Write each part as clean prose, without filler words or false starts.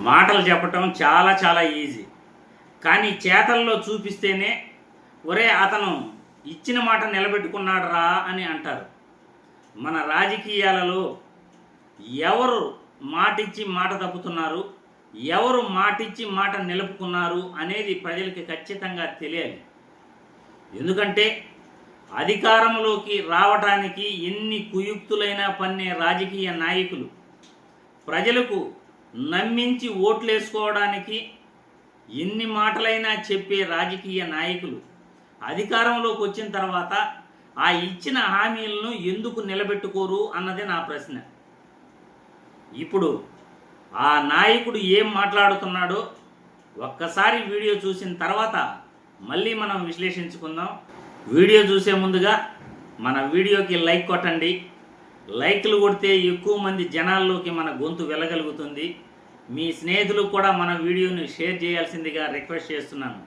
మాటలు చెప్పటం చాలా చాలా ఈజీ, కానీ చేతల్లో చూపిస్తేనే ఒరే అతను ఇచ్చిన మాట నిలబెట్టుకున్నాడు రా అని అంటారు. మన రాజకీయాలలో ఎవరు మాటిచ్చి మాట తప్పుతున్నారు, ఎవరు మాటిచ్చి మాట నిలుపుకున్నారు అనేది ప్రజలకి ఖచ్చితంగా తెలియాలి. ఎందుకంటే అధికారంలోకి రావటానికి ఎన్ని కుయుక్తులైనా పన్నే రాజకీయ నాయకులు ప్రజలకు నమ్మించి ఓట్లేసుకోవడానికి ఎన్ని మాటలైనా చెప్పే రాజకీయ నాయకులు అధికారంలోకి వచ్చిన తర్వాత ఆ ఇచ్చిన హామీలను ఎందుకు నిలబెట్టుకోరు అన్నదే నా ప్రశ్న. ఇప్పుడు ఆ నాయకుడు ఏం మాట్లాడుతున్నాడో ఒక్కసారి వీడియో చూసిన తర్వాత మళ్ళీ మనం విశ్లేషించుకుందాం. వీడియో చూసే ముందుగా మన వీడియోకి లైక్ కొట్టండి. లైక్లు కొడితే ఎక్కువ మంది జనాల్లోకి మన గొంతు వెళ్ళగలుగుతుంది. మీ స్నేహితులకు కూడా మన వీడియోని షేర్ చేయాల్సిందిగా రిక్వెస్ట్ చేస్తున్నాను.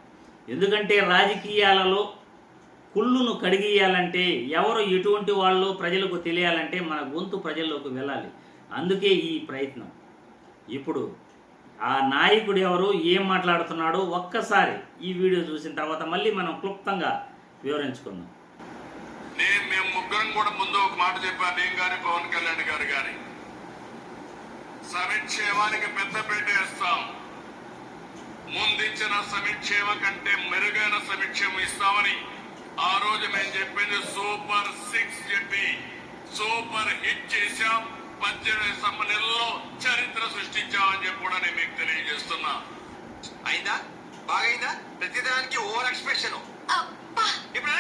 ఎందుకంటే రాజకీయాలలో కుళ్ళును కడిగియాలంటే ఎవరు ఎటువంటి వాళ్ళు ప్రజలకు తెలియాలంటే మన గొంతు ప్రజల్లోకి వెళ్ళాలి. అందుకే ఈ ప్రయత్నం. ఇప్పుడు ఆ నాయకుడు ఎవరు, ఏం మాట్లాడుతున్నాడో ఒక్కసారి ఈ వీడియో చూసిన తర్వాత మళ్ళీ మనం క్లుప్తంగా వివరించుకుందాం. మేము ముగ్గురం కూడా ముందు ఒక మాట చెప్పాను, నేను కానీ పవన్ కళ్యాణ్ గారు కానీ సంక్షేమానికి పెద్దపీట వేస్తాం. ముందించిన సంక్షేమ కంటే మెరుగైన సంక్షేమం ఇస్తామని ఆ రోజు మేము చెప్పింది సూపర్ 6 చెప్పి సూపర్ హిట్ చేశాం. 18 నెలల్లో చరిత్ర సృష్టించామని చెప్పి కూడా నేను మీకు తెలియజేస్తున్నా. అయిందా? బాగైందా? ప్రతిదానికి ఓవర్ ఎక్స్ప్రెషన్. ఇప్పుడు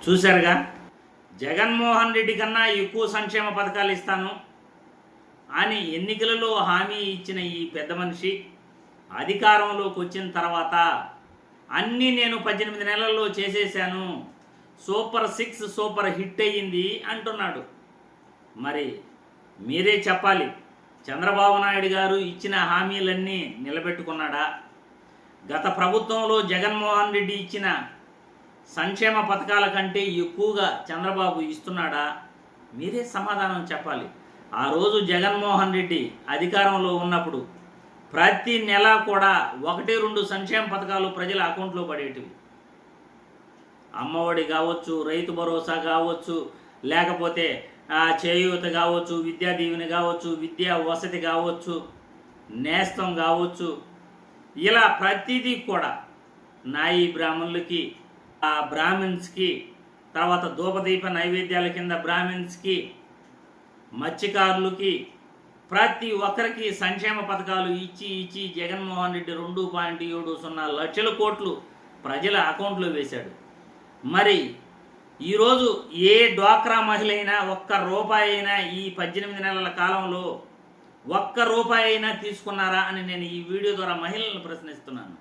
చూశారుగా, జగన్మోహన్ రెడ్డి కన్నా ఎక్కువ సంక్షేమ పథకాలు ఇస్తాను అని ఎన్నికలలో హామీ ఇచ్చిన ఈ పెద్ద మనిషి అధికారంలోకి వచ్చిన తర్వాత అన్నీ నేను 18 నెలల్లో చేసేసాను, సూపర్ 6 సూపర్ హిట్ అయ్యింది అంటున్నాడు. మరి మీరే చెప్పాలి, చంద్రబాబు నాయుడు గారు ఇచ్చిన హామీలన్నీ నిలబెట్టుకున్నాడా? గత ప్రభుత్వంలో జగన్మోహన్ రెడ్డి ఇచ్చిన సంక్షేమ పథకాల కంటే ఎక్కువగా చంద్రబాబు ఇస్తున్నాడా? మీరే సమాధానం చెప్పాలి. ఆ రోజు జగన్మోహన్ రెడ్డి అధికారంలో ఉన్నప్పుడు ప్రతి నెల కూడా 1-2 సంక్షేమ పథకాలు ప్రజల అకౌంట్లో పడేటివి. అమ్మఒడి కావచ్చు, రైతు భరోసా కావచ్చు, లేకపోతే చేయూత కావచ్చు, విద్యా దీవెన కావచ్చు, విద్యా వసతి కావచ్చు, నేస్తం కావచ్చు, ఇలా ప్రతిదీ కూడా నాయి బ్రాహ్మణులకి, బ్రాహ్మిన్స్కి, తర్వాత ధూపదీప నైవేద్యాల కింద బ్రాహ్మిన్స్కి, మత్స్యకారులకి, ప్రతి ఒక్కరికి సంక్షేమ పథకాలు ఇచ్చి జగన్మోహన్ రెడ్డి 2.70 లక్షల కోట్లు ప్రజల అకౌంట్లో వేశాడు. మరి ఈరోజు ఏ డ్వాక్రా మహిళ అయినా ₹1 అయినా ఈ 18 నెలల కాలంలో ₹1 అయినా తీసుకున్నారా అని నేను ఈ వీడియో ద్వారా మహిళలను ప్రశ్నిస్తున్నాను.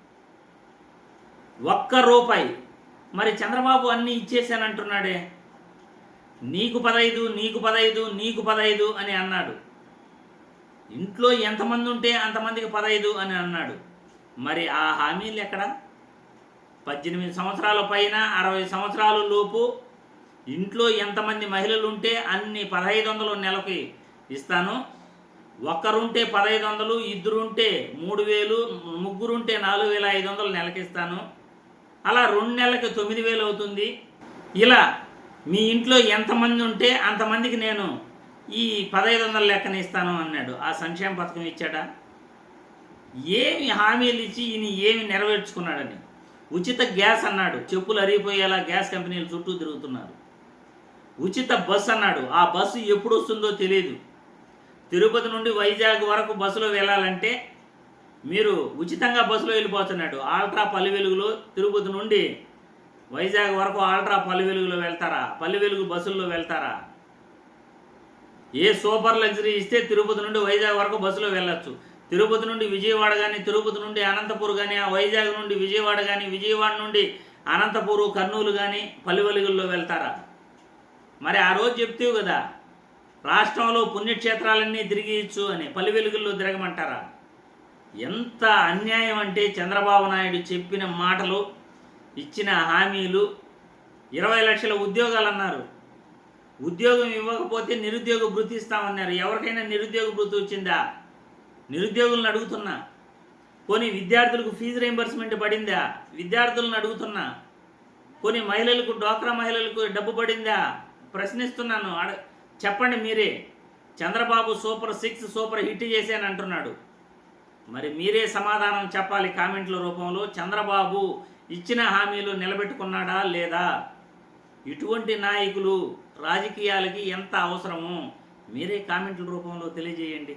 ₹1. మరి చంద్రబాబు అన్నీ ఇచ్చేసానంటున్నాడే. నీకు 15, నీకు 15, నీకు 15 అని అన్నాడు. ఇంట్లో ఎంతమంది ఉంటే అంతమందికి 15 అని అన్నాడు. మరి ఆ హామీలు ఎక్కడ? 18 సంవత్సరాల పైన 60 సంవత్సరాల లోపు ఇంట్లో ఎంతమంది మహిళలు ఉంటే అన్ని 1500 నెలకి ఇస్తాను, ఒక్కరుంటే 1500, ఇద్దరుంటే 3000, ముగ్గురుంటే 4500 నెలకి ఇస్తాను, అలా 2 నెలలకి 9000 అవుతుంది. ఇలా మీ ఇంట్లో ఎంతమంది ఉంటే అంతమందికి నేను ఈ 1500 లెక్కన ఇస్తాను అన్నాడు. ఆ సంక్షేమ పథకం ఇచ్చాడా? ఏమి హామీలు ఇచ్చి ఈయన ఏమి నెరవేర్చుకున్నాడని. ఉచిత గ్యాస్ అన్నాడు, చెప్పులు అరిగిపోయేలా గ్యాస్ కంపెనీలు చుట్టూ తిరుగుతున్నారు. ఉచిత బస్సు అన్నాడు, ఆ బస్సు ఎప్పుడు వస్తుందో తెలియదు. తిరుపతి నుండి వైజాగ్ వరకు బస్సులో వెళ్ళాలంటే మీరు ఉచితంగా బస్సులో వెళ్ళిపోతున్నాడు. ఆల్ట్రా పల్లి వెలుగులో తిరుపతి నుండి వైజాగ్ వరకు ఆల్ట్రా పల్లి వెలుగులో వెళ్తారా? పల్లి వెలుగు బస్సుల్లో వెళ్తారా? ఏ సూపర్ లగ్జరీ ఇస్తే తిరుపతి నుండి వైజాగ్ వరకు బస్సులో వెళ్ళొచ్చు. తిరుపతి నుండి విజయవాడ కానీ, తిరుపతి నుండి అనంతపూర్ కానీ, వైజాగ్ నుండి విజయవాడ కానీ, విజయవాడ నుండి అనంతపూరు, కర్నూలు కానీ పల్లి వెలుగుల్లో వెళ్తారా? మరి ఆ రోజు చెప్తేవు కదా రాష్ట్రంలో పుణ్యక్షేత్రాలన్నీ తిరిగిచ్చు అని, పల్లి వెలుగుల్లో తిరగమంటారా? ఎంత అన్యాయం అంటే చంద్రబాబు నాయుడు చెప్పిన మాటలు, ఇచ్చిన హామీలు. 20 లక్షల ఉద్యోగాలు అన్నారు, ఉద్యోగం ఇవ్వకపోతే నిరుద్యోగ భృతి ఇస్తామన్నారు. ఎవరికైనా నిరుద్యోగ భృతి వచ్చిందా? నిరుద్యోగులను అడుగుతున్నా. పోనీ విద్యార్థులకు ఫీజు రీయింబర్స్మెంట్ పడిందా? విద్యార్థులను అడుగుతున్నా. పోనీ మహిళలకు, డ్వాక్రా మహిళలకు డబ్బు పడిందా? ప్రశ్నిస్తున్నాను. చెప్పండి మీరే. చంద్రబాబు సూపర్ 6 సూపర్ హిట్ చేశాను అంటున్నాడు. మరి మీరే సమాధానం చెప్పాలి కామెంట్ల రూపంలో. చంద్రబాబు ఇచ్చిన హామీలు నిలబెట్టుకున్నాడా లేదా? ఇటువంటి నాయకులు రాజకీయాలకి ఎంత అవసరమో మీరే కామెంట్ల రూపంలో తెలియజేయండి.